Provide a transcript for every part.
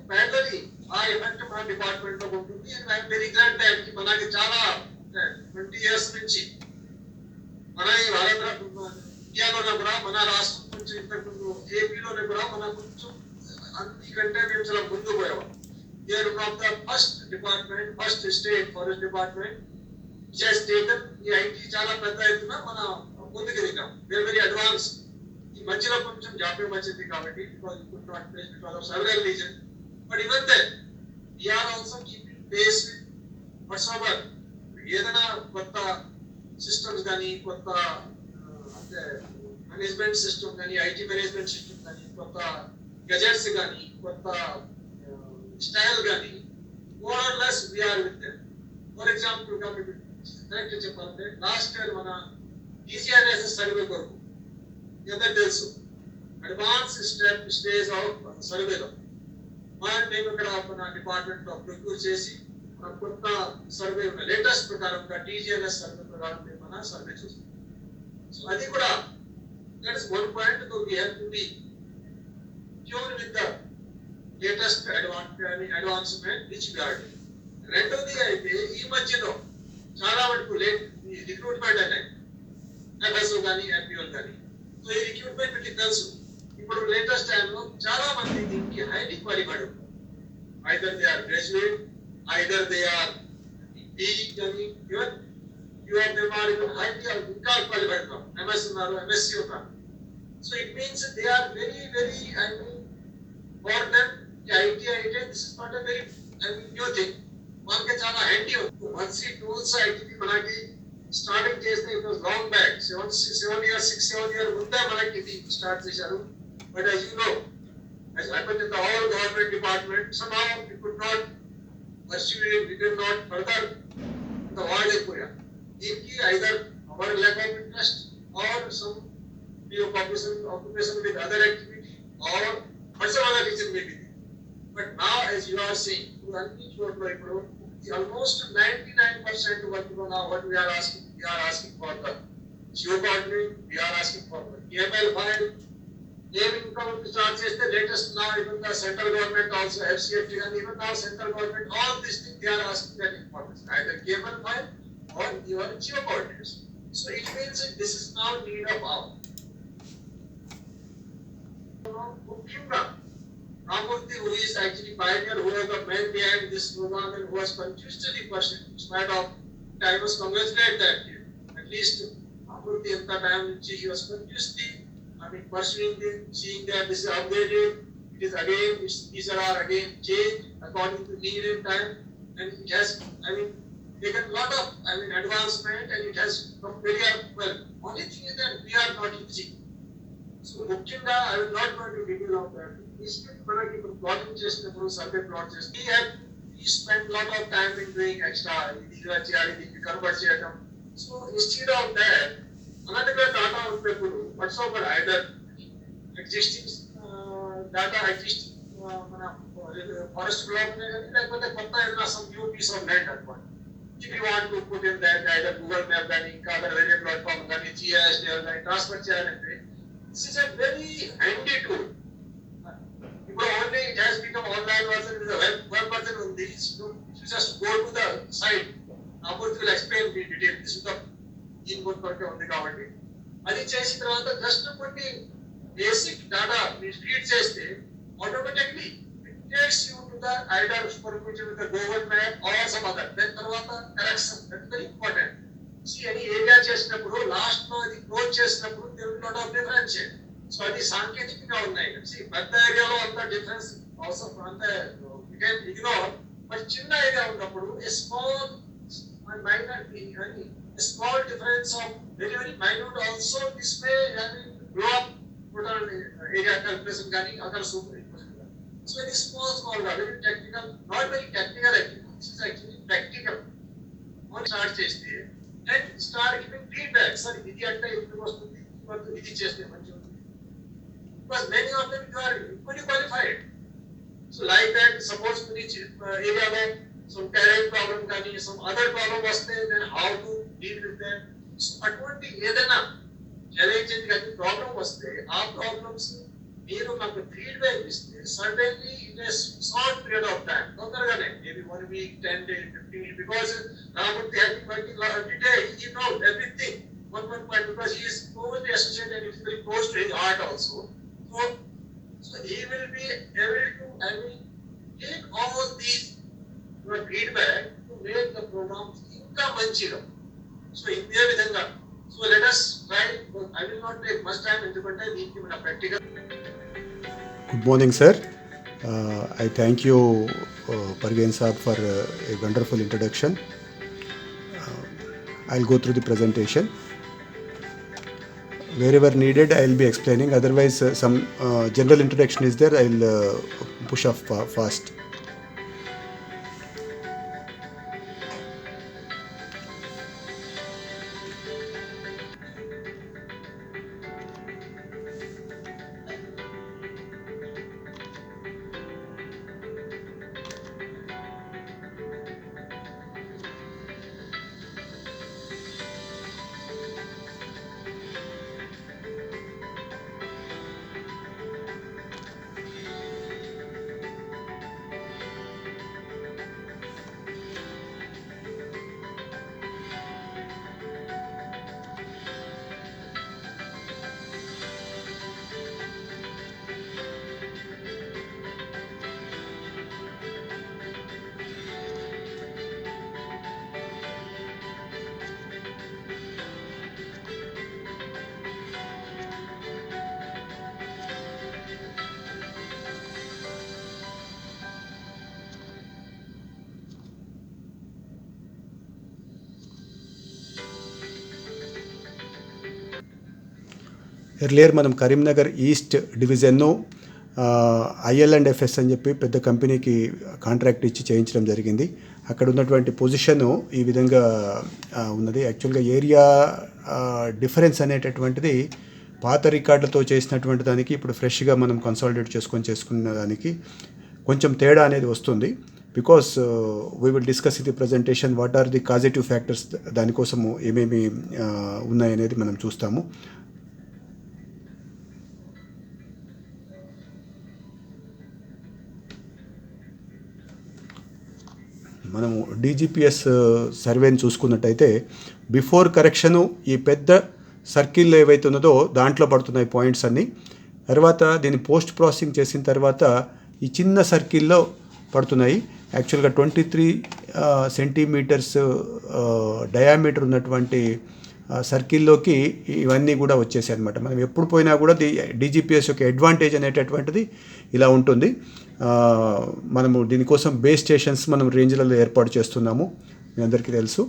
Parallelly ఆ effect మన department లో ఉంటుంది. And I'm very glad that మనకి చాలా 20 ఇయర్స్ నుంచి మన ఈ భారత ఇండియాలోనే కూడా మన రాష్ట్రం నుంచి ఇంతకుముందు ఏపీలోనే కూడా మన కొంచెం అన్నికంటే మేము చాలా ముందు పోయేవాళ్ళం. We are one of the first department, first state forest department which has taken ఈ ఐటీ చాలా పెద్ద ఎత్తున మన ముందుకు దిగాం. We are very advance. ఈ మధ్యలో కొంచెం జాప్యం వచ్చింది కాబట్టి because of several reason. But even then, we are also keeping pace with whatsoever. ఏదైనా కొత్త సిస్టమ్స్ కానీ, కొత్త అంటే మేనేజ్మెంట్ సిస్టమ్ కానీ, ఐటీ మేనేజ్మెంట్ సిస్టమ్ కానీ, కొత్త గెజెట్స్ కానీ, కొత్త స్టైల్ కానీ, more or less we are with them. For example గా మీకు కరెక్ట్ చెప్పాలంటే లాస్ట్ ఇయర్ మన టీసీఆర్ఎస్ సర్వే కొరకు ఎంత తెలుసు అడ్వాన్స్ స్టేజ్ ఆఫ్ సర్వేలో మేము ఇక్కడ మన డిపార్ట్మెంట్ లో ప్రొక్యూర్ చేసి కొత్త సర్వే లేటెస్ట్ ప్రకారంగా టీజీఎన్ఎస్ సర్వే ప్రకారం మేము మన సర్వే చూస్తాం. సో అది కూడా that is one point. We have to be tune with the latest advancement which we are doing. రెండోది అయితే ఈ మధ్యలో చాలా వరకు రిక్రూట్మెంట్ అయినాయి, ఎఫ్ఎస్ఓ కానీ ఎంపీఓ కానీ. సో ఈ రిక్రూట్మెంట్ మీకు తెలుసు ఇప్పుడు లేటెస్ట్ టైంలో చాలా మంది దీనికి హైలీ క్వాలిఫైడ్ ఉంటారు. Either they are graduate, either they are BE కానీ, even they are even highly ఇంకా క్వాలిఫైడ్ ఉన్నారు. ఎంఎస్ ఉన్నారు, ఎంఎస్సి ఉన్నారు. So it means they are very very I mean for them IT అయితే this is not a very new thing. మనకి చాలా handy ఉంది. Once ఈ టూల్స్ ఐటీ మనకి స్టార్టింగ్ చేస్తే it was long back 7 years 6-7 years ముందే మనకి ఇది స్టార్ట్ చేశారు. But as you know, as happened in the whole government department, somehow we could not pursue it, we did not further the world area. Either our lack of interest or some occupation with other activity or some other reason maybe. But now as you are seeing, almost 99% what we are asking for the geocoordinate, we are asking for the EML file. Naming income start cheste latest now even the central government also FCFT and even now central government all these things they are asking that information either KML file or your geo coordinates. So it means this is now need of our Mukhyanga Ramurthy, who is actually pioneer, who was the man behind this program and who was continuously pursuing in spite of I must congratulate that at least Ramurthy at the time he was continuously pursuing this, seeing that this is updated, it is again, these are again changed according to need and time, and it has, taken a lot of, advancement, and it has come very well. Only thing is that we are not using. So, Mukhyanga, I will not go into detail of that. This is plotting just the survey plot just. We spent a lot of time in doing extra, so instead of that, another data people whatsoever either existing data existing forest block like some new piece of land at one. If you want to put in that either Google Map then other various platform then GIS like transfer channel, this is a very handy tool. Only it has become online version with a web version on this. You just go to the site. Amurthy will explain in detail. This is the input करके होने का वाटी. అది చేసిన తర్వాత just కొన్ని basic data మీరు feed చేస్తే automatically it takes you to the either superficial with the Google map or some other. దాని తర్వాత correction that very important. See any area చేసినప్పుడు లాస్ట్ లో అది క్లోజ్ చేసినప్పుడు there will not of difference. So అది సాంకేతికంగా ఉన్నాయి. సి పెద్ద ఏరియాలో అంత డిఫరెన్స్ అవసరం అంత యు కెన్ ఇగ్నోర్. బట్ చిన్న ఏరియా ఉన్నప్పుడు ఏ స్మాల్ మైనర్ అని a small difference of very minute also this may blow up total area calculation gani other superimposition. So it is small very technical, not very technical actually. This is actually practical. Only start cheste and start giving feedback. Sir, idi ante ఇప్పుడు వస్తుంది, ఇప్పుడు ఇది చేస్తే మంచిగా ఉంటుంది. Because many of them are equally qualified. So like that, suppose in each area में some terrain problem కానీ some other problem వస్తే then how to deal with them. So అటువంటి ఏదైనా ఛాలెంజింగ్ కానీ ప్రాబ్లం వస్తే ఆ ప్రాబ్లమ్స్ మీరు నాకు ఫీడ్బ్యాక్ ఇస్తే suddenly in a short period of time తొందరగానే maybe 1 week 10 days 15 days because Ramurthy has been working every day. He knows everything one point because he is closely associated and it's very close to his heart also. So he will be able to take all these your feedback to make the programs ఇంకా మంచిగా. So ఇదే విధంగా so let us try. I will not take much time ఎందుకంటే దీనికి మన practical. Good morning, sir. I thank you, Parveen Saab, for a wonderful introduction. I'll go through the presentation. Wherever needed, I'll be explaining. Otherwise, some general introduction is there. I'll push off fast. Earlier మనం Karimnagar east డివిజన్ను IL&FS అని చెప్పి పెద్ద కంపెనీకి contract ఇచ్చి చేయించడం జరిగింది. అక్కడ ఉన్నటువంటి పొజిషను ఈ విధంగా ఉన్నది. యాక్చువల్గా ఏరియా డిఫరెన్స్ అనేటటువంటిది పాత రికార్డులతో చేసినటువంటి దానికి ఇప్పుడు ఫ్రెష్గా మనం కన్సాలిడేట్ చేసుకున్న దానికి కొంచెం తేడా అనేది వస్తుంది. Because we will discuss in the presentation what are the causative factors, దానికోసము ఏమేమి ఉన్నాయనేది మనం చూస్తాము. మనము DGPS సర్వేని చూసుకున్నట్టయితే బిఫోర్ కరెక్షను ఈ పెద్ద సర్కిల్లో ఏవైతే ఉన్నదో దాంట్లో పడుతున్నాయి పాయింట్స్ అన్నీ. తర్వాత దీన్ని పోస్ట్ ప్రాసెసింగ్ చేసిన తర్వాత ఈ చిన్న సర్కిల్లో పడుతున్నాయి. యాక్చువల్గా 23 సెంటీమీటర్స్ డయామీటర్ ఉన్నటువంటి సర్కిల్లోకి ఇవన్నీ కూడా వచ్చేసాయి అనమాట. మనం ఎప్పుడు పోయినా కూడా DGPS యొక్క అడ్వాంటేజ్ అనేటటువంటిది ఇలా ఉంటుంది. మనము దీనికోసం బేస్ స్టేషన్స్ మనం రేంజ్లలో ఏర్పాటు చేస్తున్నాము, మీ అందరికీ తెలుసు.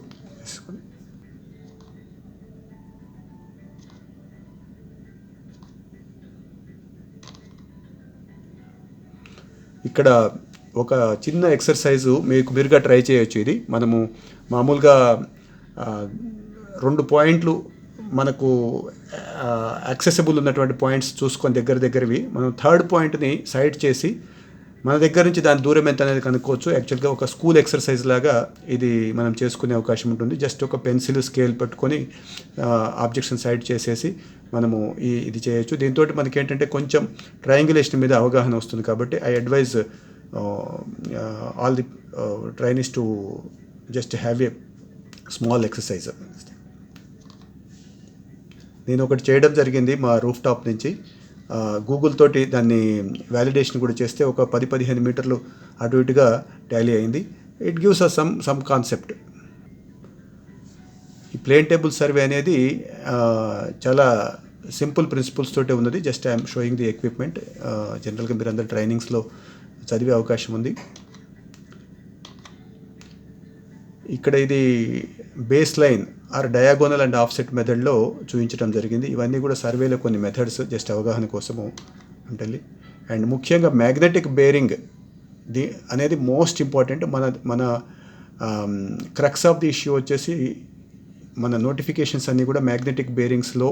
ఇక్కడ ఒక చిన్న ఎక్సర్సైజు మీరుగా ట్రై చేయొచ్చు. ఇది మనము మామూలుగా 2 పాయింట్లు మనకు యాక్సెసిబుల్ ఉన్నటువంటి పాయింట్స్ చూసుకొని దగ్గరవి మనం థర్డ్ పాయింట్ని సైడ్ చేసి మన దగ్గర నుంచి దాని దూరం ఎంత అనేది కనుక్కోవచ్చు. యాక్చువల్గా ఒక స్కూల్ ఎక్సర్సైజ్ లాగా ఇది మనం చేసుకునే అవకాశం ఉంటుంది. జస్ట్ ఒక పెన్సిల్ స్కేల్ పట్టుకొని ఆబ్జెక్ట్స్ని సైడ్ చేసేసి మనము ఇది చేయొచ్చు. దీంతో మనకి ఏంటంటే కొంచెం ట్రయాంగులేషన్ మీద అవగాహన వస్తుంది. కాబట్టి I advise all the trainees to just have a small exercise. నేను ఒకటి చేయడం జరిగింది మా రూఫ్ టాప్ నుంచి. గూగుల్ తోటి దాన్ని వ్యాలిడేషన్ కూడా చేస్తే ఒక 10-15 మీటర్లు అటు ఇటుగా టాలీ అయింది. It gives us some concept. ఈ ప్లేన్ టేబుల్ సర్వే అనేది చాలా సింపుల్ ప్రిన్సిపల్స్ తోటే ఉన్నది. Just I'm showing the equipment. జనరల్గా మీరు అందరు ట్రైనింగ్స్లో చదివే అవకాశం ఉంది. ఇక్కడ ఇది base line or diagonal and offset మెథడ్లో చూపించడం జరిగింది. ఇవన్నీ కూడా సర్వేలో కొన్ని మెథడ్స్ జస్ట్ అవగాహన కోసము ఉంటుంది. అండ్ ముఖ్యంగా మ్యాగ్నెటిక్ బేరింగ్ అనేది మోస్ట్ ఇంపార్టెంట్. మన క్రక్స్ ఆఫ్ ది ఇష్యూ వచ్చేసి మన నోటిఫికేషన్స్ అన్నీ కూడా మ్యాగ్నెటిక్ బేరింగ్స్లో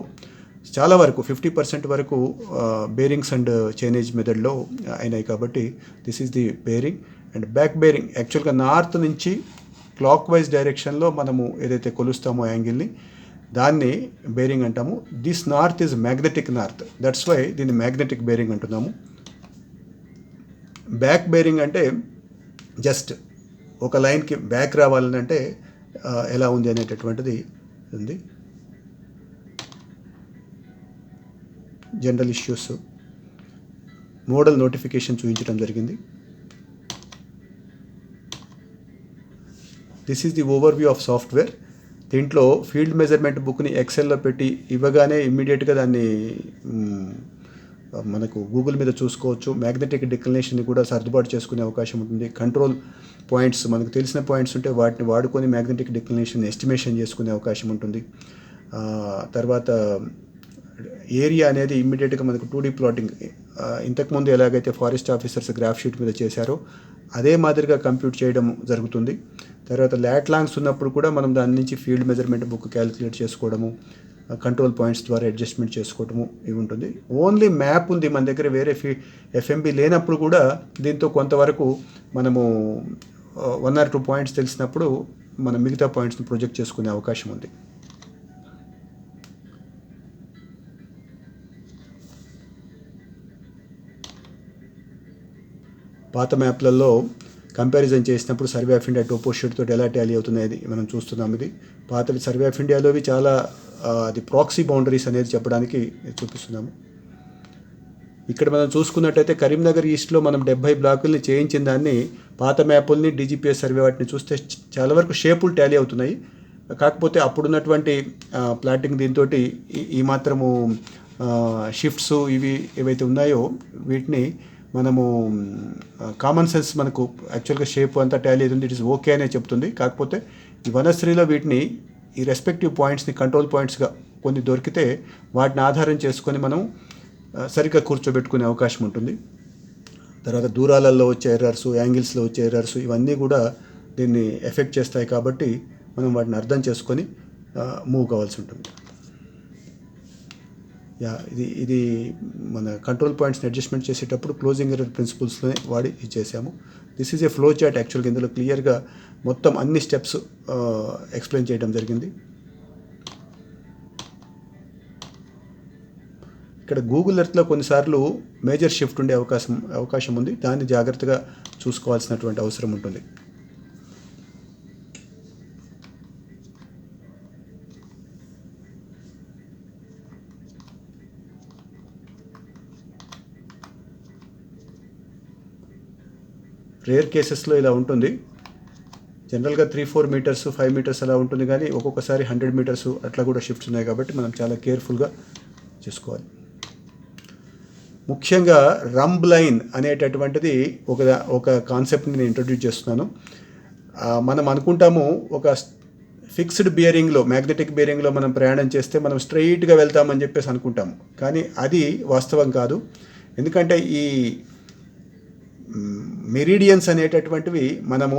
చాలా వరకు 50% వరకు బేరింగ్స్ అండ్ చైనేజ్ మెథడ్లో అయినాయి. కాబట్టి this is the bearing. And back bearing యాక్చువల్గా నార్త్ నుంచి క్లాక్ వైజ్ డైరెక్షన్లో మనము ఏదైతే కొలుస్తామో యాంగిల్ని దాన్ని బేరింగ్ అంటాము. This north is magnetic north, that's why దీన్ని మ్యాగ్నెటిక్ బేరింగ్ అంటున్నాము. బ్యాక్ బేరింగ్ అంటే జస్ట్ ఒక లైన్కి బ్యాక్ రావాలని అంటే ఎలా ఉంది అనేటటువంటిది ఉంది. జనరల్ ఇష్యూస్ మోడల్ నోటిఫికేషన్ చూపించడం జరిగింది. This is the overview of software. దీంట్లో ఫీల్డ్ మెజర్మెంట్ బుక్ని ఎక్సెల్లో పెట్టి ఇవ్వగానే ఇమ్మీడియట్గా దాన్ని మనకు గూగుల్ మీద చూసుకోవచ్చు. మ్యాగ్నెటిక్ డిక్లనేషన్ని కూడా సర్దుబాటు చేసుకునే అవకాశం ఉంటుంది. కంట్రోల్ పాయింట్స్ మనకు తెలిసిన పాయింట్స్ ఉంటే వాటిని వాడుకొని మ్యాగ్నెటిక్ డిక్లనేషన్ ఎస్టిమేషన్ చేసుకునే అవకాశం ఉంటుంది. తర్వాత ఏరియా అనేది ఇమ్మీడియట్గా మనకు 2D ప్లాటింగ్ ఇంతకుముందు ఎలాగైతే ఫారెస్ట్ ఆఫీసర్స్ గ్రాఫ్ షీట్ మీద చేశారో అదే మాదిరిగా కంప్యూట్ చేయడం జరుగుతుంది. తర్వాత ల్యాట్ లాంగ్స్ ఉన్నప్పుడు కూడా మనం దాని నుంచి ఫీల్డ్ మెజర్మెంట్ బుక్ క్యాలిక్యులేట్ చేసుకోవడము, కంట్రోల్ పాయింట్స్ ద్వారా అడ్జస్ట్మెంట్ చేసుకోవడము ఇవి ఉంటుంది. ఓన్లీ మ్యాప్ ఉంది మన దగ్గర, వేరే ఎఫ్ఎంబి లేనప్పుడు కూడా దీంతో కొంతవరకు మనము 1 or 2 పాయింట్స్ తెలిసినప్పుడు మనం మిగతా పాయింట్స్ని ప్రొజెక్ట్ చేసుకునే అవకాశం ఉంది. పాత మ్యాప్లలో కంపారిజన్ చేసినప్పుడు survey of India topo sheet తోటి ఎలా టాలీ అవుతున్నాయి మనం చూస్తున్నాం. ఇది పాత సర్వే ఆఫ్ ఇండియాలోవి చాలా అది ప్రాక్సీ బౌండరీస్ అనేది చెప్పడానికి చూపిస్తున్నాము. ఇక్కడ మనం చూసుకున్నట్టయితే కరీంనగర్ ఈస్ట్లో మనం 70 బ్లాకుల్ని చేయించిన దాన్ని పాత మ్యాపుల్ని DGPS సర్వే వాటిని చూస్తే చాలా వరకు షేపులు టాలీ అవుతున్నాయి. కాకపోతే అప్పుడున్నటువంటి ప్లాటింగ్ దీంతో ఈ మాత్రము షిఫ్ట్స్ ఇవి ఏవైతే ఉన్నాయో వీటిని మనము కామన్ సెన్స్ మనకు యాక్చువల్గా షేప్ అంతా టాలీ అవుతుంది, ఇట్ ఇస్ ఓకే అనే చెప్తుంది. కాకపోతే ఈ వనశ్రీలో వీటిని ఈ రెస్పెక్టివ్ పాయింట్స్ని కంట్రోల్ పాయింట్స్గా కొన్ని దొరికితే వాటిని ఆధారం చేసుకొని మనం సరిగ్గా కూర్చోబెట్టుకునే అవకాశం ఉంటుంది. తర్వాత దూరాలలో వచ్చే ఎర్రర్స్, యాంగిల్స్లో వచ్చే ఎర్రర్స్ ఇవన్నీ కూడా దీన్ని ఎఫెక్ట్ చేస్తాయి. కాబట్టి మనం వాటిని అర్థం చేసుకొని మూవ్ కావాల్సి ఉంటుంది. ఇది మన కంట్రోల్ పాయింట్స్ని అడ్జస్ట్మెంట్ చేసేటప్పుడు క్లోజింగ్ ఎర్రర్ ప్రిన్సిపల్స్లోనే వాడి ఇది చేసాము. This is a flow chart. యాక్చువల్గా ఇందులో క్లియర్గా మొత్తం అన్ని స్టెప్స్ ఎక్స్ప్లెయిన్ చేయడం జరిగింది. ఇక్కడ గూగుల్ ఎర్త్లో కొన్నిసార్లు మేజర్ షిఫ్ట్ ఉండే అవకాశం ఉంది. దాన్ని జాగ్రత్తగా చూసుకోవాల్సినటువంటి అవసరం ఉంటుంది. రేర్ కేసెస్లో ఇలా ఉంటుంది. జనరల్గా 3-4 మీటర్స్ 5 మీటర్స్ అలా ఉంటుంది, కానీ ఒక్కొక్కసారి 100 మీటర్స్ అట్లా కూడా షిఫ్ట్స్ ఉన్నాయి. కాబట్టి మనం చాలా కేర్ఫుల్గా చూసుకోవాలి. ముఖ్యంగా రంబ్ లైన్ అనేటటువంటిది ఒక కాన్సెప్ట్ని నేను ఇంట్రడ్యూస్ చేస్తున్నాను. మనం అనుకుంటాము ఒక ఫిక్స్డ్ బియరింగ్లో, మ్యాగ్నెటిక్ బియరింగ్లో మనం ప్రయాణం చేస్తే మనం స్ట్రైట్గా వెళ్తామని చెప్పేసి అనుకుంటాము, కానీ అది వాస్తవం కాదు. ఎందుకంటే ఈ మెరిడియన్స్ అనేటటువంటివి మనము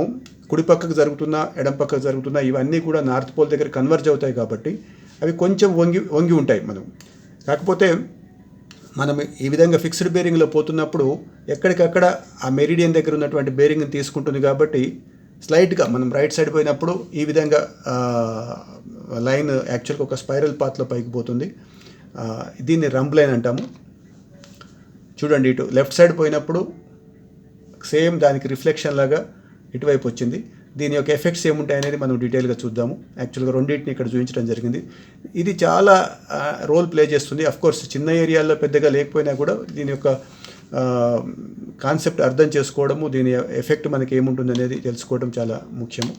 కుడి పక్కకు జరుగుతున్నా ఎడం పక్కకు జరుగుతున్నా ఇవన్నీ కూడా నార్త్ పోల్ దగ్గర కన్వర్జ్ అవుతాయి. కాబట్టి అవి కొంచెం వంగి ఉంటాయి. కాకపోతే మనం ఈ విధంగా ఫిక్స్డ్ బేరింగ్లో పోతున్నప్పుడు ఎక్కడికక్కడ ఆ మెరిడియన్ దగ్గర ఉన్నటువంటి బేరింగ్ని తీసుకుంటుంది. కాబట్టి స్లైట్గా మనం రైట్ సైడ్ పోయినప్పుడు ఈ విధంగా లైన్ యాక్చువల్గా ఒక స్పైరల్ పాత్లో పైకి పోతుంది. దీన్ని రంబ్ లైన్ అంటాము. చూడండి, ఇటు లెఫ్ట్ సైడ్ పోయినప్పుడు సేమ్ దానికి రిఫ్లెక్షన్ లాగా ఇటువైపు వచ్చింది. దీని యొక్క ఎఫెక్ట్స్ ఏముంటాయి అనేది మనం డీటెయిల్గా చూద్దాము. యాక్చువల్గా రెండింటిని ఇక్కడ చూపించడం జరిగింది. ఇది చాలా రోల్ ప్లే చేస్తుంది. అఫ్కోర్స్ చిన్న ఏరియాల్లో పెద్దగా లేకపోయినా కూడా దీని యొక్క కాన్సెప్ట్ అర్థం చేసుకోవడము, దీని ఎఫెక్ట్ మనకి ఏముంటుంది అనేది తెలుసుకోవడం చాలా ముఖ్యము.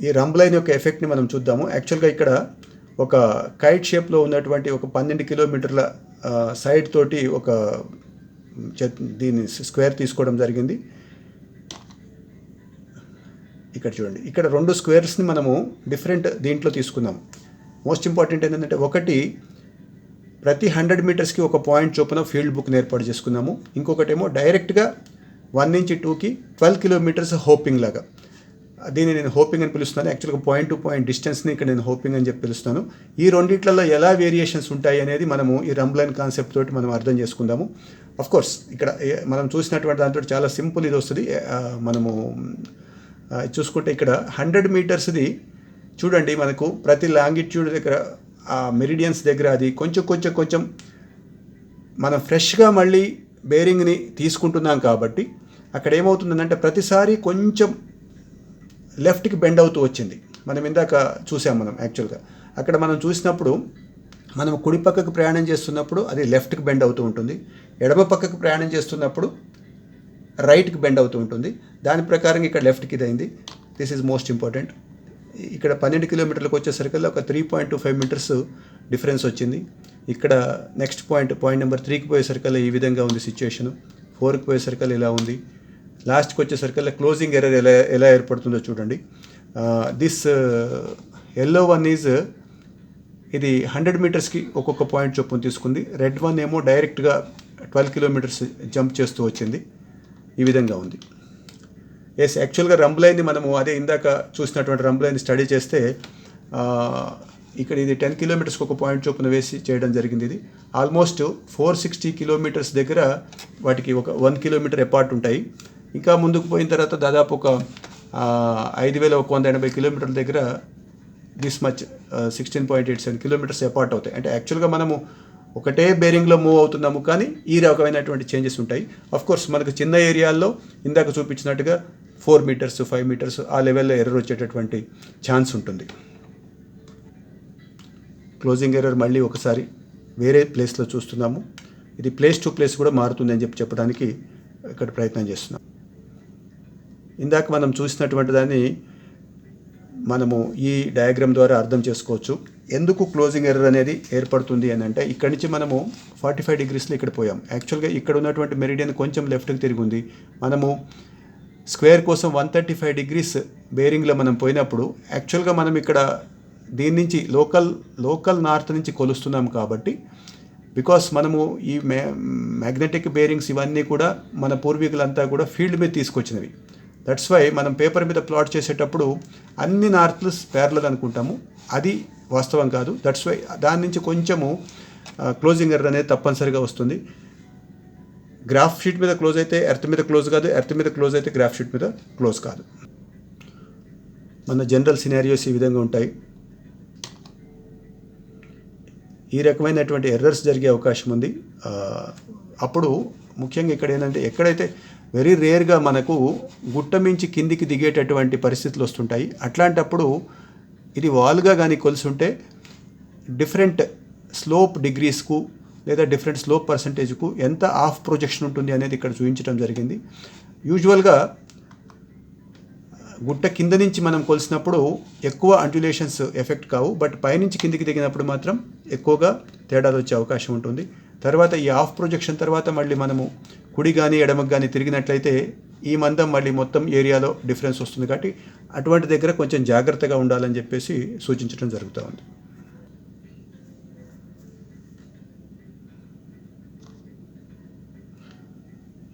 ఈ రంబ్ లైన్ యొక్క ఎఫెక్ట్ని మనం చూద్దాము. యాక్చువల్గా ఇక్కడ ఒక కైట్ షేప్లో ఉన్నటువంటి ఒక 12 కిలోమీటర్ల సైడ్ తోటి ఒక దీన్ని స్క్వేర్ తీసుకోవడం జరిగింది. ఇక్కడ చూడండి, ఇక్కడ 2 స్క్వేర్స్ని మనము డిఫరెంట్ దీంట్లో తీసుకున్నాము. మోస్ట్ ఇంపార్టెంట్ ఏంటంటే ఒకటి ప్రతి 100 మీటర్స్కి ఒక పాయింట్ చొప్పున ఫీల్డ్ బుక్ని ఏర్పాటు చేసుకున్నాము. ఇంకొకటేమో డైరెక్ట్గా 1 నుంచి 2కి 12 కిలోమీటర్స్ హోపింగ్ లాగా. దీన్ని నేను హోపింగ్ అని పిలుస్తున్నాను. యాక్చువల్గా పాయింట్ టు పాయింట్ డిస్టెన్స్ని ఇక్కడ నేను హోపింగ్ అని చెప్పి పిలుస్తాను. ఈ రెండిట్లలో ఎలా వేరియేషన్స్ ఉంటాయి అనేది మనము ఈ రంబ్ లైన్ కాన్సెప్ట్ తోటి మనం అర్థం చేసుకుందాము. అఫ్కోర్స్ ఇక్కడ మనం చూసినటువంటి దాంతో చాలా సింపుల్ ఇది వస్తుంది. మనము చూసుకుంటే ఇక్కడ 100 మీటర్స్ది చూడండి మనకు ప్రతి లాంగిట్యూడ్ దగ్గర ఆ మెరిడియన్స్ దగ్గర అది కొంచెం మనం ఫ్రెష్గా మళ్ళీ బేరింగ్ని తీసుకుంటున్నాం కాబట్టి అక్కడ ఏమవుతుందంటే ప్రతిసారి కొంచెం లెఫ్ట్కి బెండ్ అవుతూ వచ్చింది. మనం ఇందాక చూసాం మనం యాక్చువల్గా అక్కడ మనం చూసినప్పుడు మనం కుడి పక్కకు ప్రయాణం చేస్తున్నప్పుడు అది లెఫ్ట్కి బెండ్ అవుతూ ఉంటుంది, ఎడమ పక్కకు ప్రయాణం చేస్తున్నప్పుడు రైట్కి బెండ్ అవుతూ ఉంటుంది. దాని ప్రకారం ఇక్కడ లెఫ్ట్కి ఇదైంది. This is most important. ఇక్కడ 12 కిలోమీటర్లకు వచ్చేసరికల్లా ఒక 3.25 మీటర్స్ డిఫరెన్స్ వచ్చింది. ఇక్కడ నెక్స్ట్ పాయింట్ నెంబర్ 3కి పోయేసరికల్లా ఈ విధంగా ఉంది సిచ్యుయేషను. 4కి పోయేసరికల్లా ఇలా ఉంది. లాస్ట్కి వచ్చేసరికల్లా క్లోజింగ్ ఎర్రర్ ఎలా ఏర్పడుతుందో చూడండి. దిస్ ఎల్లో వన్ ఈజ్ ఇది 100 మీటర్స్కి ఒక్కొక్క పాయింట్ చొప్పున తీసుకుంది. రెడ్ వన్ ఏమో డైరెక్ట్గా 12 కిలోమీటర్స్ జంప్ చేస్తూ వచ్చింది. ఈ విధంగా ఉంది. ఎస్, యాక్చువల్గా రంబులైన్ని మనము అదే ఇందాక చూసినటువంటి రంబులైన్ని స్టడీ చేస్తే ఇక్కడ ఇది 10 కిలోమీటర్స్కి ఒక పాయింట్ చొప్పున వేసి చేయడం జరిగింది. ఇది ఆల్మోస్ట్ 460 కిలోమీటర్స్ దగ్గర వాటికి ఒక 1 కిలోమీటర్ అపార్ట్ ఉంటాయి. ఇంకా ముందుకు పోయిన తర్వాత దాదాపు ఒక 5180 కిలోమీటర్ల దగ్గర దిస్ మచ్ 16.87 కిలోమీటర్స్ అపార్ట్ అవుతాయి. అంటే యాక్చువల్గా మనము ఒకటే బేరింగ్లో మూవ్ అవుతున్నాము, కానీ ఈ రకమైనటువంటి చేంజెస్ ఉంటాయి. కోర్స్ మనకు చిన్న ఏరియాల్లో ఇందాక చూపించినట్టుగా 4 మీటర్స్ 5 మీటర్స్ ఆ లెవెల్లో ఎర్రర్ వచ్చేటటువంటి ఛాన్స్ ఉంటుంది. క్లోజింగ్ ఎర్రర్ మళ్ళీ ఒకసారి వేరే ప్లేస్లో చూస్తున్నాము. ఇది ప్లేస్ టు ప్లేస్ కూడా మారుతుంది అని చెప్పడానికి ఇక్కడ ప్రయత్నం చేస్తున్నాం. ఇందాక మనం చూసినటువంటి దాన్ని మనము ఈ డయాగ్రామ్ ద్వారా అర్థం చేసుకోవచ్చు. ఎందుకు క్లోజింగ్ ఎర్రర్ అనేది ఏర్పడుతుంది అని అంటే ఇక్కడి నుంచి మనము 45 డిగ్రీస్లో ఇక్కడ పోయాం. యాక్చువల్గా ఇక్కడ ఉన్నటువంటి మెరిడియన్ కొంచెం లెఫ్ట్కి తిరిగి ఉంది. మనము స్క్వేర్ కోసం 135 డిగ్రీస్ బేరింగ్లో మనం పోయినప్పుడు యాక్చువల్గా మనం ఇక్కడ దీని నుంచి లోకల్ నార్త్ నుంచి కొలుస్తున్నాం కాబట్టి బికాస్ మనము ఈ మ్యాగ్నెటిక్ బేరింగ్స్ ఇవన్నీ కూడా మన పూర్వీకులంతా కూడా ఫీల్డ్ మీద తీసుకొచ్చినవి. దట్స్ వై మనం పేపర్ మీద ప్లాట్ చేసేటప్పుడు అన్ని నార్త్లు ప్యారలల్ అనుకుంటాము. అది వాస్తవం కాదు. దట్స్ వై దాని నుంచి కొంచెము క్లోజింగ్ ఎర్రర్ అనేది తప్పనిసరిగా వస్తుంది. గ్రాఫ్ షీట్ మీద క్లోజ్ అయితే ఎర్త్ మీద క్లోజ్ కాదు, ఎర్త్ మీద క్లోజ్ అయితే గ్రాఫ్ షీట్ మీద క్లోజ్ కాదు. మన జనరల్ సినారియోస్ ఈ విధంగా ఉంటాయి. ఈ రకమైనటువంటి ఎర్రర్స్ జరిగే అవకాశం ఉంది. అప్పుడు ముఖ్యంగా ఇక్కడ ఏంటంటే ఎక్కడైతే వెరీ రేర్గా మనకు గుట్ట మించి కిందికి దిగేటటువంటి పరిస్థితులు వస్తుంటాయి. అట్లాంటప్పుడు ఇది వాల్గా కానీ కొలిసి ఉంటే డిఫరెంట్ స్లోప్ డిగ్రీస్కు లేదా డిఫరెంట్ స్లోప్ పర్సంటేజ్కు ఎంత ఆఫ్ ప్రొజెక్షన్ ఉంటుంది అనేది ఇక్కడ చూపించడం జరిగింది. యూజువల్గా గుట్ట కింద నుంచి మనం కొలిసినప్పుడు ఎక్కువ అండ్యులేషన్స్ ఎఫెక్ట్ కావు, బట్ పైనుంచి కిందికి దిగినప్పుడు మాత్రం ఎక్కువగా తేడాలు వచ్చే అవకాశం ఉంటుంది. తర్వాత ఈ ఆఫ్ ప్రొజెక్షన్ తర్వాత మళ్ళీ మనము కుడి కానీ ఎడమకు కానీ తిరిగినట్లయితే ఈ మందం మళ్ళీ మొత్తం ఏరియాలో డిఫరెన్స్ వస్తుంది. కాబట్టి అటువంటి దగ్గర కొంచెం జాగ్రత్తగా ఉండాలని చెప్పేసి సూచించడం జరుగుతూ ఉంది.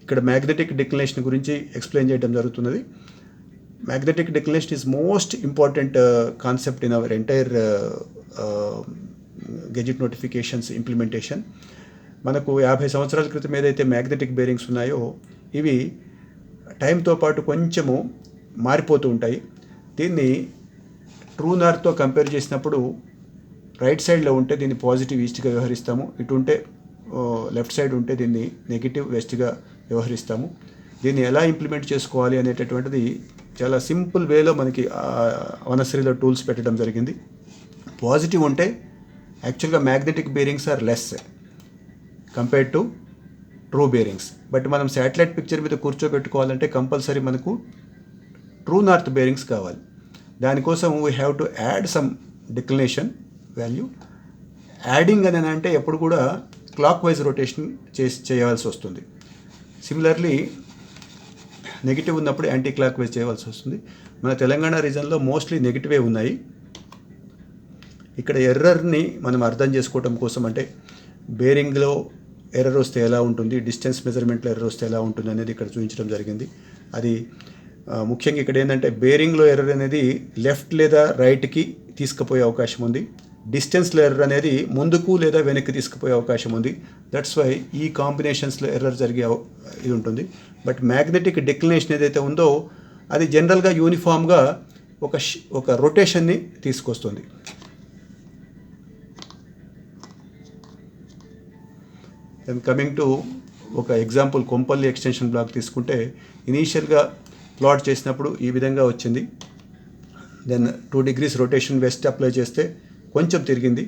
ఇక్కడ మ్యాగ్నెటిక్ డిక్లినేషన్ గురించి ఎక్స్ప్లెయిన్ చేయడం జరుగుతున్నది. Magnetic declination is most important concept in our entire gazette notifications implementation. మనకు 50 సంవత్సరాల క్రితం ఏదైతే మ్యాగ్నెటిక్ బేరింగ్స్ ఉన్నాయో ఇవి టైంతో పాటు కొంచెము మారిపోతూ ఉంటాయి. దీన్ని ట్రూ నార్త్తో కంపేర్ చేసినప్పుడు రైట్ సైడ్లో ఉంటే దీన్ని పాజిటివ్ ఈస్ట్గా వ్యవహరిస్తాము, ఇటు ఉంటే లెఫ్ట్ సైడ్ ఉంటే దీన్ని నెగిటివ్ వెస్ట్గా వ్యవహరిస్తాము. దీన్ని ఎలా ఇంప్లిమెంట్ చేసుకోవాలి అనేటటువంటిది చాలా సింపుల్ వేలో మనకి వనశ్రీలో టూల్స్ పెట్టడం జరిగింది. పాజిటివ్ ఉంటే యాక్చువల్గా magnetic bearings are less compared to true bearings. But మనం శాటిలైట్ పిక్చర్ మీద కూర్చోబెట్టుకోవాలంటే కంపల్సరీ మనకు ట్రూ నార్త్ బేరింగ్స్ కావాలి. దానికోసం we have to add some declination value. Adding అని అంటే ఎప్పుడు కూడా క్లాక్ వైజ్ రొటేషన్ చేయవలసి వస్తుంది. సిమిలర్లీ నెగిటివ్ ఉన్నప్పుడు యాంటీ క్లాక్ వైజ్ చేయవలసి వస్తుంది. మన తెలంగాణ రీజన్లో మోస్ట్లీ నెగిటివే ఉన్నాయి. ఇక్కడ ఎర్రర్ని మనం అర్థం చేసుకోవటం కోసం అంటే బేరింగ్లో ఎర్రర్ వస్తే ఎలా ఉంటుంది, డిస్టెన్స్ మెజర్మెంట్లో ఎర్రర్ వస్తే ఎలా ఉంటుంది అనేది ఇక్కడ చూపించడం జరిగింది. అది ముఖ్యంగా ఇక్కడ ఏంటంటే బేరింగ్లో ఎర్రర్ అనేది లెఫ్ట్ లేదా రైట్కి తీసుకుపోయే అవకాశం ఉంది. డిస్టెన్స్లో ఎర్రర్ అనేది ముందుకు లేదా వెనక్కి తీసుకుపోయే అవకాశం ఉంది. దట్స్ వై ఈ కాంబినేషన్స్లో ఎర్రర్ జరిగే ఇది ఉంటుంది. బట్ మ్యాగ్నెటిక్ డిక్లినేషన్ ఏదైతే ఉందో అది జనరల్గా యూనిఫామ్గా ఒక రొటేషన్ని తీసుకొస్తుంది. అండ్ కమింగ్ టు ఒక ఎగ్జాంపుల్ కొంపల్లి ఎక్స్టెన్షన్ బ్లాక్ తీసుకుంటే ఇనీషియల్గా ప్లాట్ చేసినప్పుడు ఈ విధంగా వచ్చింది. Then 2 degrees rotation west apply చేస్తే కొంచెం తిరిగింది.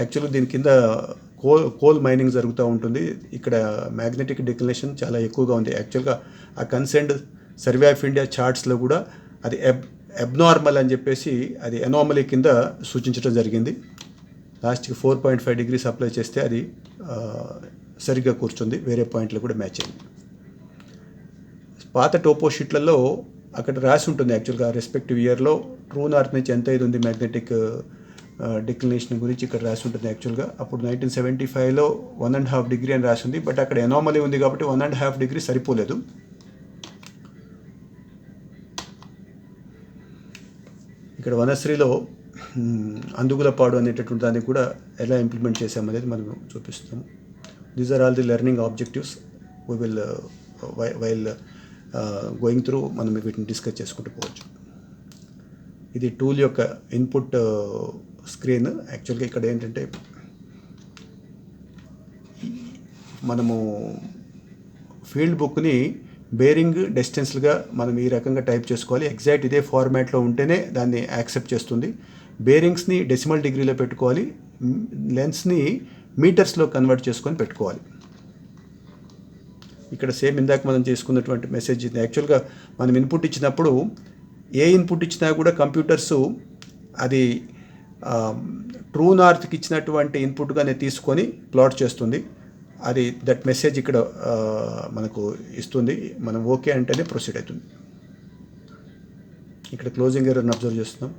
యాక్చువల్గా దీని కింద కోల్ మైనింగ్ జరుగుతూ ఉంటుంది. ఇక్కడ మ్యాగ్నెటిక్ డిక్లినేషన్ చాలా ఎక్కువగా ఉంది. యాక్చువల్గా ఆ కన్సర్న్డ్ సర్వే ఆఫ్ ఇండియా చార్ట్స్లో కూడా అది అబ్నార్మల్ అని చెప్పేసి అది అనామలీ కింద సూచించడం జరిగింది. లాస్ట్కి 4.5 degrees అప్లై చేస్తే అది సరిగ్గా కూర్చుంది, వేరే పాయింట్లు కూడా మ్యాచ్ అయింది. పాత టోపో షీట్లలో అక్కడ రాసి ఉంటుంది యాక్చువల్గా రెస్పెక్టివ్ ఇయర్లో ట్రూ నార్త్ నుంచి ఎంత ఇది ఉంది మ్యాగ్నెటిక్ డిక్లినేషన్ గురించి ఇక్కడ రాసి ఉంటుంది. యాక్చువల్గా అప్పుడు 1975లో 1.5 degree అని రాసి ఉంది. బట్ అక్కడ ఎనామలీ ఉంది కాబట్టి 1.5 degree సరిపోలేదు. ఇక్కడ వనశ్రీలో అందుగులపాడు అనేటటువంటి దాన్ని కూడా ఎలా ఇంప్లిమెంట్ చేసామనేది మనం చూపిస్తాము. These are all the learning objectives. We will while going through మనం వీటిని డిస్కస్ చేసుకుంటూ పోవచ్చు. ఇది టూల్ యొక్క ఇన్పుట్ స్క్రీన్. యాక్చువల్గా ఇక్కడ ఏంటంటే మనము ఫీల్డ్ బుక్ని బేరింగ్ డిస్టెన్స్లుగా మనం ఈ రకంగా టైప్ చేసుకోవాలి. ఎగ్జాక్ట్ ఇదే ఫార్మాట్లో ఉంటేనే దాన్ని యాక్సెప్ట్ చేస్తుంది. బేరింగ్స్ని డెసిమల్ డిగ్రీలో పెట్టుకోవాలి, లెన్స్ని మీటర్స్లో కన్వర్ట్ చేసుకొని పెట్టుకోవాలి. ఇక్కడ సేమ్ ఇందాక మనం చేసుకున్నటువంటి మెసేజ్ ఇది. యాక్చువల్గా మనం ఇన్పుట్ ఇచ్చినప్పుడు ఏ ఇన్పుట్ ఇచ్చినా కూడా కంప్యూటర్స్ అది ట్రూ నార్త్కి ఇచ్చినటువంటి ఇన్పుట్గానే తీసుకొని ప్లాట్ చేస్తుంది. అది దట్ మెసేజ్ ఇక్కడ మనకు ఇస్తుంది. మనం ఓకే అంటేనే ప్రొసీడ్ అవుతుంది. ఇక్కడ క్లోజింగ్ ఎర్రర్ని అబ్జర్వ్ చేస్తున్నాం.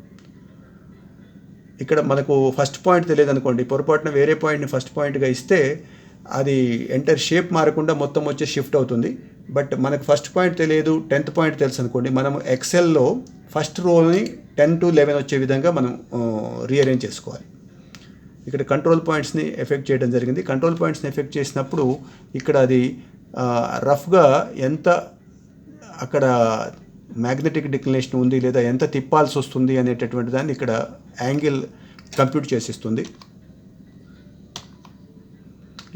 ఇక్కడ మనకు ఫస్ట్ పాయింట్ తెలియదు అనుకోండి, పొరపాటున వేరే పాయింట్ని ఫస్ట్ పాయింట్గా ఇస్తే అది ఎంటర్ షేప్ మారకుండా మొత్తం వచ్చే షిఫ్ట్ అవుతుంది. బట్ మనకు ఫస్ట్ పాయింట్ తెలియదు, 10th పాయింట్ తెలుసు అనుకోండి, మనం ఎక్సెల్లో ఫస్ట్ రోని 10 to 11 వచ్చే విధంగా మనం రీఅరేంజ్ చేసుకోవాలి. ఇక్కడ కంట్రోల్ పాయింట్స్ని ఎఫెక్ట్ చేయడం జరిగింది. కంట్రోల్ పాయింట్స్ని ఎఫెక్ట్ చేసినప్పుడు ఇక్కడ అది రఫ్గా ఎంత అక్కడ మ్యాగ్నెటిక్ డిక్లినేషన్ ఉంది లేదా ఎంత తిప్పాల్సి వస్తుంది అనేటటువంటి దాన్ని ఇక్కడ యాంగిల్ కంప్యూట్ చేసిస్తుంది.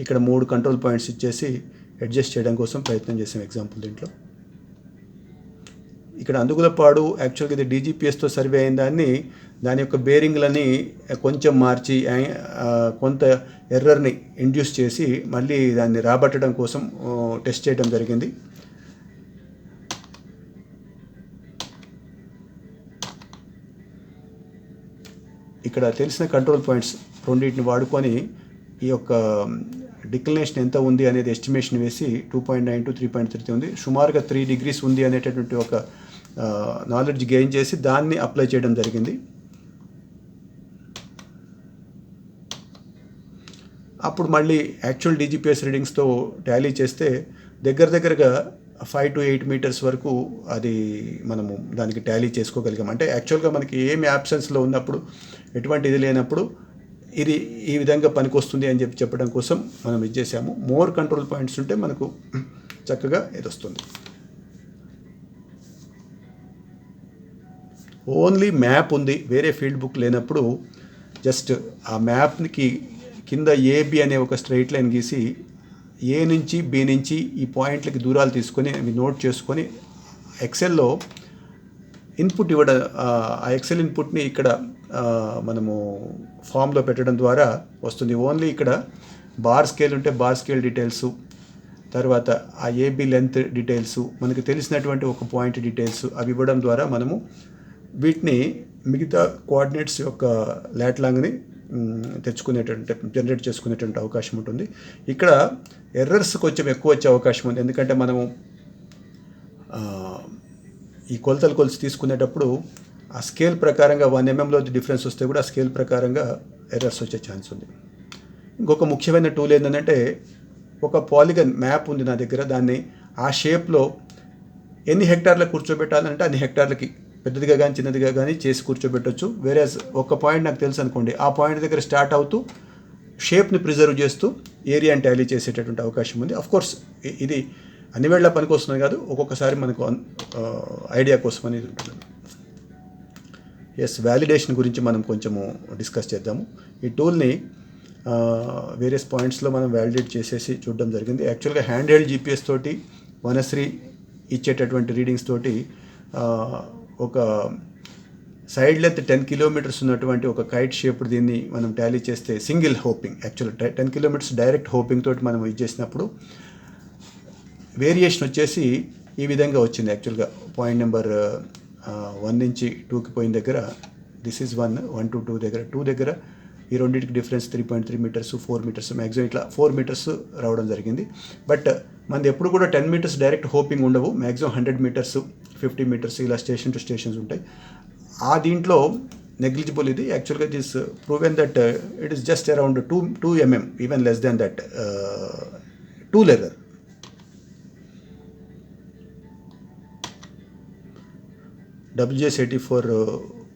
ఇక్కడ 3 కంట్రోల్ పాయింట్స్ ఇచ్చేసి అడ్జస్ట్ చేయడం కోసం ప్రయత్నం చేసాం ఎగ్జాంపుల్ దీంట్లో. ఇక్కడ అందుగులపాడు యాక్చువల్గా ఇది డీజీపీఎస్తో సర్వే అయిన దాని యొక్క బేరింగ్లని కొంచెం మార్చి కొంత ఎర్రర్ని ఇండ్యూస్ చేసి మళ్ళీ దాన్ని రాబట్టడం కోసం టెస్ట్ చేయడం జరిగింది. ఇక్కడ తెలిసిన కంట్రోల్ పాయింట్స్ రెండింటిని వాడుకొని ఈ యొక్క డిక్లినేషన్ ఎంత ఉంది అనేది ఎస్టిమేషన్ వేసి 2.9 to 3.30 ఉంది. సుమారుగా 3 degrees ఉంది అనేటటువంటి ఒక నాలెడ్జ్ గెయిన్ చేసి దాన్ని అప్లై చేయడం జరిగింది. అప్పుడు మళ్ళీ యాక్చువల్ డీజీపీఎస్ రీడింగ్స్తో టాలీ చేస్తే దగ్గరగా 5 to 8 meters వరకు అది మనము దానికి టాలీ చేసుకోగలిగాం. అంటే యాక్చువల్గా మనకి ఏమి యాబ్సెన్స్లో ఉన్నప్పుడు ఎటువంటి ఇది లేనప్పుడు ఇది ఈ విధంగా పనికొస్తుంది అని చెప్పడం కోసం మనం ఇది చేసాము. మోర్ కంట్రోల్ పాయింట్స్ ఉంటే మనకు చక్కగా ఇది వస్తుంది. ఓన్లీ మ్యాప్ ఉంది, వేరే ఫీల్డ్ బుక్ లేనప్పుడు జస్ట్ ఆ మ్యాప్కి కింద ఏబి అనే ఒక స్ట్రైట్ లైన్ గీసి ఏ నుంచి బి నుంచి ఈ పాయింట్లకి దూరాలు తీసుకొని అవి నోట్ చేసుకొని ఎక్సెల్లో ఇన్పుట్ ఇవ్వడం, ఆ ఎక్సెల్ ఇన్పుట్ని ఇక్కడ మనము ఫామ్లో పెట్టడం ద్వారా వస్తుంది. ఓన్లీ ఇక్కడ బార్ స్కేల్ ఉంటే బార్ స్కేల్ డీటెయిల్స్, తర్వాత ఆ ఏబి లెంత్ డీటెయిల్స్, మనకు తెలిసినటువంటి ఒక పాయింట్ డీటెయిల్స్ అవి ఇవ్వడం ద్వారా మనము వీటిని మిగతా కోఆర్డినేట్స్ యొక్క లాంగ్ని జనరేట్ చేసుకునేటువంటి అవకాశం ఉంటుంది. ఇక్కడ ఎర్రర్స్ కొంచెం ఎక్కువ వచ్చే అవకాశం ఉంది, ఎందుకంటే మనము ఈ కొలసి తీసుకునేటప్పుడు ఆ స్కేల్ ప్రకారంగా 1 mmలో డిఫరెన్స్ వస్తే కూడా ఆ స్కేల్ ప్రకారంగా ఎర్రర్స్ వచ్చే ఛాన్స్ ఉంది. ఇంకొక ముఖ్యమైన టూల్ ఏంటంటే ఒక పాలిగన్ మ్యాప్ ఉంది నా దగ్గర, దాన్ని ఆ షేప్లో ఎన్ని హెక్టార్లకు కూర్చోబెట్టాలంటే అన్ని హెక్టార్లకి పెద్దదిగా కానీ చిన్నదిగా కానీ చేసి కూర్చోబెట్టవచ్చు. వేరే ఒక పాయింట్ నాకు తెలుసు అనుకోండి, ఆ పాయింట్ దగ్గర స్టార్ట్ అవుతూ షేప్ని ప్రిజర్వ్ చేస్తూ ఏరియాని టాలీ చేసేటటువంటి అవకాశం ఉంది. అఫ్కోర్స్ ఇది అన్ని వేళ పనికి వస్తుంది కాదు, ఒక్కొక్కసారి మనకు ఐడియా కోసం అనేది ఉంటుంది. ఎస్, వ్యాలిడేషన్ గురించి మనం కొంచెము డిస్కస్ చేద్దాము. ఈ టూల్ని వేరియస్ పాయింట్స్లో మనం వ్యాలిడేట్ చేసేసి చూడడం జరిగింది. యాక్చువల్గా హ్యాండ్ హెల్డ్ జీపీఎస్ తోటి వనశ్రీ ఇచ్చేటటువంటి రీడింగ్స్ తోటి ఒక సైడ్ లెంత్ 10 కిలోమీటర్స్ ఉన్నటువంటి ఒక కైట్ షేప్డ్ దీన్ని మనం టాలీ చేస్తే single hoping, actual 10 kilometres direct hoping తోటి మనం ఇది చేసినప్పుడు వేరియేషన్ వచ్చేసి ఈ విధంగా వచ్చింది. యాక్చువల్గా పాయింట్ నెంబర్ 1 నుంచి 2కి పోయిన దగ్గర దిస్ ఈజ్ 1 to 2 దగ్గర 2 దగ్గర ఈ రెండింటికి డిఫరెన్స్ 3.3 మీటర్స్, 4 మీటర్స్, మ్యాక్సిమం ఇట్లా 4 మీటర్స్ రావడం జరిగింది. బట్ మనది ఎప్పుడు కూడా 10 మీటర్స్ డైరెక్ట్ హోపింగ్ ఉండవు, మ్యాక్సిమం 100 మీటర్స్, 50 మీటర్స్ ఇలా స్టేషన్ టు స్టేషన్స్ ఉంటాయి. ఆ దీంట్లో నెగ్లిజిబుల్ ఇది. యాక్చువల్గా it is proven that it is just around 2 mm, even less than that tool error. WS-84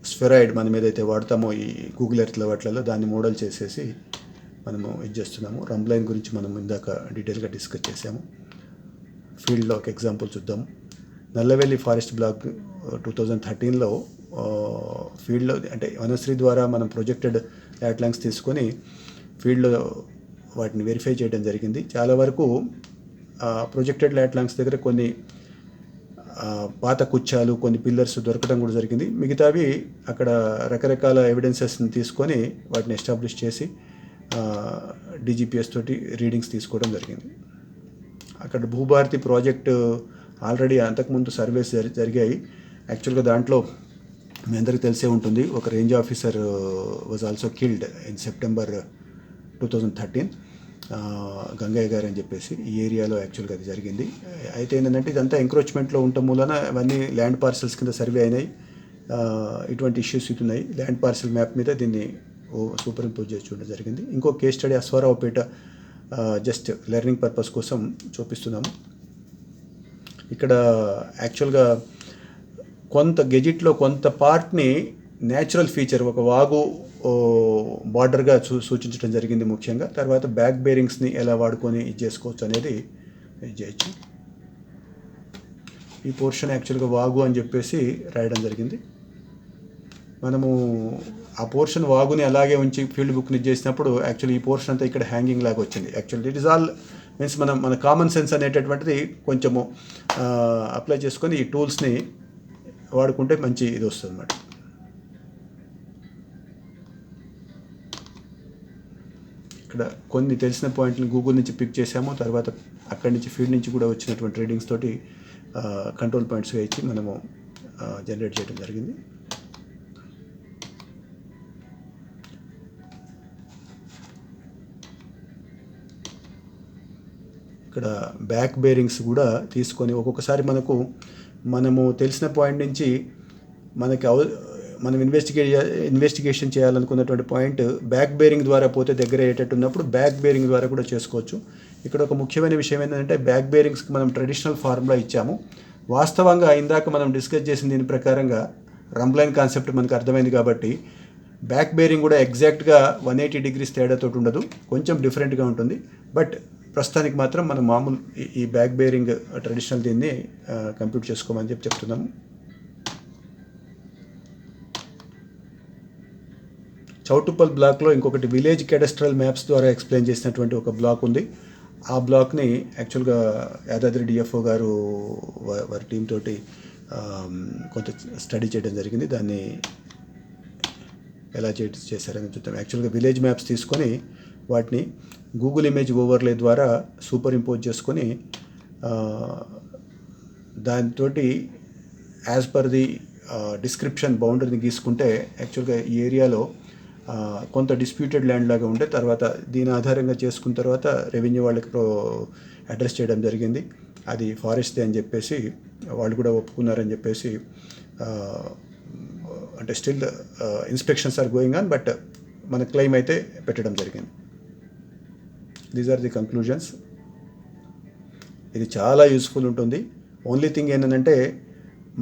spheroid మనం ఏదైతే వాడతామో ఈ గూగుల్ ఎర్త్లో వాటిలలో దాన్ని మోడల్ చేసేసి మనము ఇది చేస్తున్నాము. రంబ్లైన్ గురించి మనం ఇందాక డీటెయిల్గా డిస్కస్ చేసాము. ఫీల్డ్లో ఒక ఎగ్జాంపుల్ చూద్దాము. నల్లవెల్లి ఫారెస్ట్ బ్లాక్ 2013లో ఫీల్డ్లో అంటే వనశ్రీ ద్వారా మనం ప్రొజెక్టెడ్ ల్యాట్లాంగ్స్ తీసుకొని ఫీల్డ్లో వాటిని వెరిఫై చేయడం జరిగింది. చాలా వరకు ప్రొజెక్టెడ్ ల్యాట్లాంగ్స్ దగ్గర కొన్ని పాత కుచ్చాలు, కొన్ని పిల్లర్స్ దొరకడం కూడా జరిగింది. మిగతావి అక్కడ రకరకాల ఎవిడెన్సెస్ని తీసుకొని వాటిని ఎస్టాబ్లిష్ చేసి DGPS తోటి రీడింగ్స్ తీసుకోవడం జరిగింది. అక్కడ భూభారతి ప్రాజెక్టు ఆల్రెడీ అంతకుముందు సర్వేస్ జరిగాయి. యాక్చువల్గా దాంట్లో మీ అందరికీ తెలిసే ఉంటుంది, ఒక range officer was also killed in September 2013, Gangaiah garu అని చెప్పేసి ఈ ఏరియాలో యాక్చువల్గా అది జరిగింది. అయితే ఏంటంటే ఇదంతా ఎంక్రోచ్మెంట్లో ఉండటం మూలన అవన్నీ ల్యాండ్ పార్సల్స్ కింద సర్వే అయినాయి. ఇటువంటి ఇష్యూస్ ఇటున్నాయి. ల్యాండ్ పార్సల్ మ్యాప్ మీద దీన్ని సూపర్ ఇంపోజ్ చేసి చూడడం జరిగింది. ఇంకో case study Aswaraopeta, just learning purpose కోసం చూపిస్తున్నాము. ఇక్కడ యాక్చువల్గా కొంత గెజిట్లో కొంత పార్ట్ని న్యాచురల్ ఫీచర్ ఒక వాగు బార్డర్గా సూచించడం జరిగింది ముఖ్యంగా. తర్వాత బ్యాక్ బేరింగ్స్ని ఎలా వాడుకొని ఇది చేసుకోవచ్చు అనేది ఇది చేయొచ్చు. ఈ పోర్షన్ యాక్చువల్గా వాగు అని చెప్పేసి రాయడం జరిగింది. మనము ఆ పోర్షన్ వాగుని అలాగే ఉంచి ఫీల్డ్ బుక్ని చేసినప్పుడు యాక్చువల్లీ ఈ పోర్షన్ అంతా ఇక్కడ హ్యాంగింగ్ లాగా వచ్చింది. Actually it is all means మన కామన్ సెన్స్ అనేటటువంటిది కొంచెము అప్లై చేసుకొని ఈ టూల్స్ని వాడుకుంటే మంచి ఇది వస్తుంది అన్నమాట. ఇక్కడ కొన్ని తెలిసిన పాయింట్ని గూగుల్ నుంచి పిక్ చేసాము. తర్వాత అక్కడి నుంచి ఫీల్డ్ నుంచి కూడా వచ్చినటువంటి రీడింగ్స్ తోటి కంట్రోల్ పాయింట్స్గా ఇచ్చి మనము జనరేట్ చేయడం జరిగింది. ఇక్కడ బ్యాక్ బేరింగ్స్ కూడా తీసుకొని ఒక్కొక్కసారి మనము తెలిసిన పాయింట్ నుంచి మనం ఇన్వెస్టిగేషన్ చేయాలనుకున్నటువంటి పాయింట్ బ్యాక్ బేరింగ్ ద్వారా పోతే దగ్గర అయ్యేటట్టు ఉన్నప్పుడు బ్యాక్ బేరింగ్ ద్వారా కూడా చేసుకోవచ్చు. ఇక్కడ ఒక ముఖ్యమైన విషయం ఏంటంటే బ్యాక్ బేరింగ్స్కి మనం ట్రెడిషనల్ ఫార్ములా ఇచ్చాము. వాస్తవంగా ఇందాక మనం డిస్కస్ చేసిన దీని ప్రకారంగా రంబ్లైన్ కాన్సెప్ట్ మనకు అర్థమైంది కాబట్టి బ్యాక్ బేరింగ్ కూడా ఎగ్జాక్ట్గా 180 degrees తేడాతో ఉండదు, కొంచెం డిఫరెంట్గా ఉంటుంది. బట్ ప్రస్తుతానికి మాత్రం మనం మామూలు ఈ బ్యాక్ బేరింగ్ ట్రెడిషనల్ దీన్ని కంప్యూట్ చేసుకోమని చెప్తున్నాము. చౌటుప్పల్ బ్లాక్లో ఇంకొకటి విలేజ్ కెడస్ట్రల్ మ్యాప్స్ ద్వారా ఎక్స్ప్లెయిన్ చేసినటువంటి ఒక బ్లాక్ ఉంది. ఆ బ్లాక్ని యాక్చువల్గా యాదాద్రి డిఎఫ్ఓ గారు వారి టీం తోటి కొంత స్టడీ చేయడం జరిగింది. దాన్ని ఎలా చేశారని చూద్దాం. యాక్చువల్గా విలేజ్ మ్యాప్స్ తీసుకొని వాటిని గూగుల్ ఇమేజ్ ఓవర్లే ద్వారా సూపర్ ఇంపోజ్ చేసుకొని దాంతో యాజ్ పర్ ది డిస్క్రిప్షన్ బౌండరీని గీసుకుంటే యాక్చువల్గా ఈ ఏరియాలో కొంత డిస్ప్యూటెడ్ ల్యాండ్ లాగా ఉండే, తర్వాత దీని ఆధారంగా చేసుకున్న తర్వాత రెవెన్యూ వాళ్ళకి అడ్రస్ చేయడం జరిగింది. అది ఫారెస్ట్దే అని చెప్పేసి వాళ్ళు కూడా ఒప్పుకున్నారని చెప్పేసి అంటే still inspections are going on, but మన క్లెయిమ్ అయితే పెట్టడం జరిగింది. These are the conclusions. ఇది చాలా యూస్ఫుల్ ఉంటుంది. ఓన్లీ థింగ్ ఏంటంటే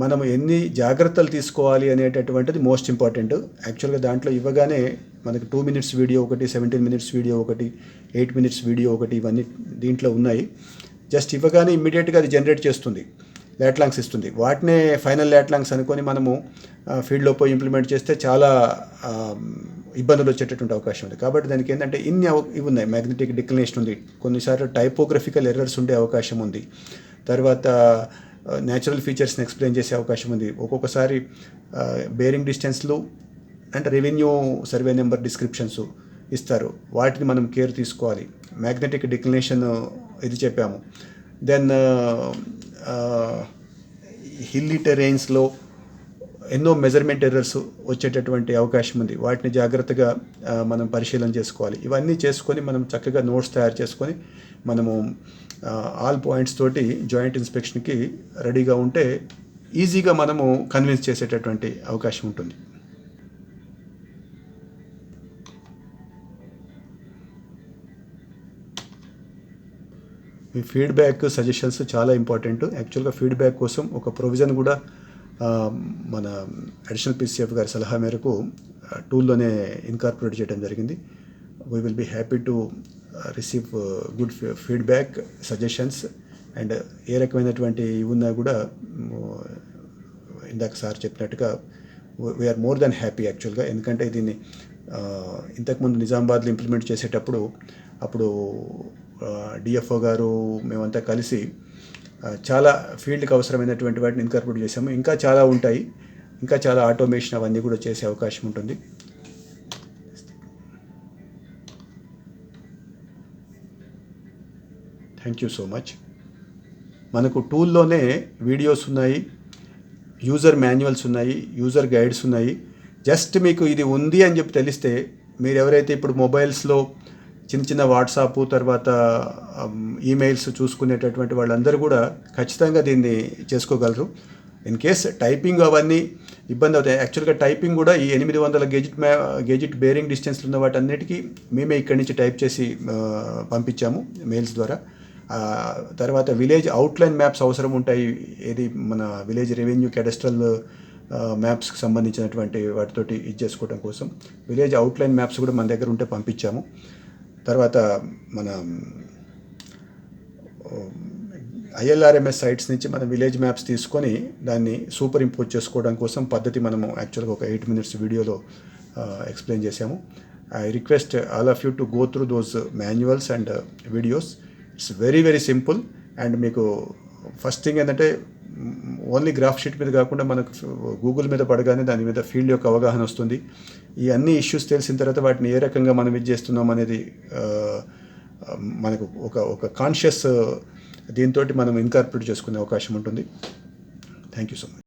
మనం ఎన్ని జాగ్రత్తలు తీసుకోవాలి అనేటటువంటిది మోస్ట్ ఇంపార్టెంట్. యాక్చువల్గా దాంట్లో ఇవ్వగానే మనకి 2 minutes వీడియో ఒకటి, 17 minutes వీడియో ఒకటి, 8 minutes వీడియో ఒకటి, ఇవన్నీ దీంట్లో ఉన్నాయి. జస్ట్ ఇవ్వగానే ఇమ్మీడియట్గా అది జనరేట్ చేస్తుంది. లాట్లాంగ్స్ ఇస్తుంది. వాటినే ఫైనల్ లాట్లాంగ్స్ అనుకొని మనము ఫీల్డ్లో పోయి ఇంప్లిమెంట్ చేస్తే చాలా ఇబ్బందులు వచ్చేటటువంటి అవకాశం ఉంది. కాబట్టి దానికి ఏంటంటే ఇవి ఉన్నాయి. మ్యాగ్నెటిక్ డిక్లినేషన్ ఉంది, కొన్నిసార్లు టైపోగ్రఫికల్ ఎర్రర్స్ ఉండే అవకాశం ఉంది, తర్వాత న్యాచురల్ ఫీచర్స్ని ఎక్స్ప్లెయిన్ చేసే అవకాశం ఉంది. ఒక్కొక్కసారి బేరింగ్ డిస్టెన్స్లు అంటే రెవెన్యూ సర్వే నెంబర్ డిస్క్రిప్షన్స్ ఇస్తారు, వాటిని మనం కేర్ తీసుకోవాలి. మ్యాగ్నెటిక్ డిక్లినేషన్ ఇది చెప్పాము. దెన్ హిల్లీ టెరైన్స్లో ఎన్నో మెజర్మెంట్ ఎర్రర్స్ వచ్చేటటువంటి అవకాశం ఉంది, వాటిని జాగ్రత్తగా మనం పరిశీలన చేసుకోవాలి. ఇవన్నీ చేసుకొని మనం చక్కగా నోట్స్ తయారు చేసుకొని మనము ఆల్ పాయింట్స్ తోటి జాయింట్ ఇన్స్పెక్షన్కి రెడీగా ఉంటే ఈజీగా మనము కన్విన్స్ చేసేటటువంటి అవకాశం ఉంటుంది. మీ ఫీడ్బ్యాక్ సజెషన్స్ చాలా ఇంపార్టెంట్. యాక్చువల్గా ఫీడ్బ్యాక్ కోసం ఒక ప్రొవిజన్ కూడా మన అడిషనల్ పీసీఎఫ్ గారి సలహా మేరకు టూల్లోనే ఇన్కార్పొరేట్ చేయడం జరిగింది. We will be happy to receive good feedback suggestions and ఏ రకమైనటువంటి ఇవి ఉన్నా కూడా ఇందాక సార్ చెప్పినట్టుగా వీఆర్ మోర్ దెన్ హ్యాపీ యాక్చువల్గా. ఎందుకంటే దీన్ని ఇంతకుముందు నిజామాబాద్లో ఇంప్లిమెంట్ చేసేటప్పుడు అప్పుడు డిఎఫ్ఓ గారు మేమంతా కలిసి చాలా ఫీల్డ్కి అవసరమైనటువంటి వాటిని ఇన్కార్పొరేట్ చేసాము. ఇంకా చాలా ఉంటాయి, ఇంకా చాలా ఆటోమేషన్ అవన్నీ కూడా చేసే అవకాశం ఉంటుంది. Thank you so much. మనకు టూల్లోనే వీడియోస్ ఉన్నాయి, యూజర్ మాన్యువల్స్ ఉన్నాయి, యూజర్ గైడ్స్ ఉన్నాయి. జస్ట్ మీకు ఇది ఉంది అని చెప్పి తెలిస్తే మీరు ఎవరైతే ఇప్పుడు మొబైల్స్లో చిన్న చిన్న వాట్సాప్ తర్వాత ఈమెయిల్స్ చూసుకునేటటువంటి వాళ్ళందరూ కూడా ఖచ్చితంగా దీన్ని చేసుకోగలరు. ఇన్ కేస్ టైపింగ్ అవన్నీ ఇబ్బంది అవుతాయి. యాక్చువల్గా టైపింగ్ కూడా ఈ 800 గేజిట్ బేరింగ్ డిస్టెన్స్లు ఉన్న వాటన్నిటికీ మేమే ఇక్కడి నుంచి టైప్ చేసి పంపించాము మెయిల్స్ ద్వారా. తర్వాత విలేజ్ అవుట్లైన్ మ్యాప్స్ అవసరం ఉంటాయి, ఏది మన విలేజ్ రెవెన్యూ క్యాడస్ట్రల్ మ్యాప్స్కి సంబంధించినటువంటి వాటితోటి ఇది చేసుకోవడం కోసం విలేజ్ అవుట్లైన్ మ్యాప్స్ కూడా మన దగ్గర ఉంటే పంపించాము. తర్వాత మన ఐఎల్ఆర్ఎంఎస్ సైట్స్ నుంచి మనం విలేజ్ మ్యాప్స్ తీసుకొని దాన్ని సూపర్ ఇంపోజ్ చేసుకోవడం కోసం పద్ధతి మనము యాక్చువల్గా ఒక 8 minutes వీడియోలో ఎక్స్ప్లెయిన్ చేసాము. I request all of you to go through those manuals and videos. It's very very simple. And మీకు ఫస్ట్ థింగ్ ఏంటంటే ఓన్లీ గ్రాఫ్ షీట్ మీద కాకుండా మనకు గూగుల్ మీద పడగానే దాని మీద ఫీల్డ్ యొక్క అవగాహన వస్తుంది. ఈ అన్ని ఇష్యూస్ తెలిసిన తర్వాత వాటిని ఏ రకంగా మనం ఇది చేస్తున్నాం అనేది మనకు ఒక కాన్షియస్ దీంతో మనం ఇన్కార్పొరేట్ చేసుకునే అవకాశం ఉంటుంది. Thank you so much.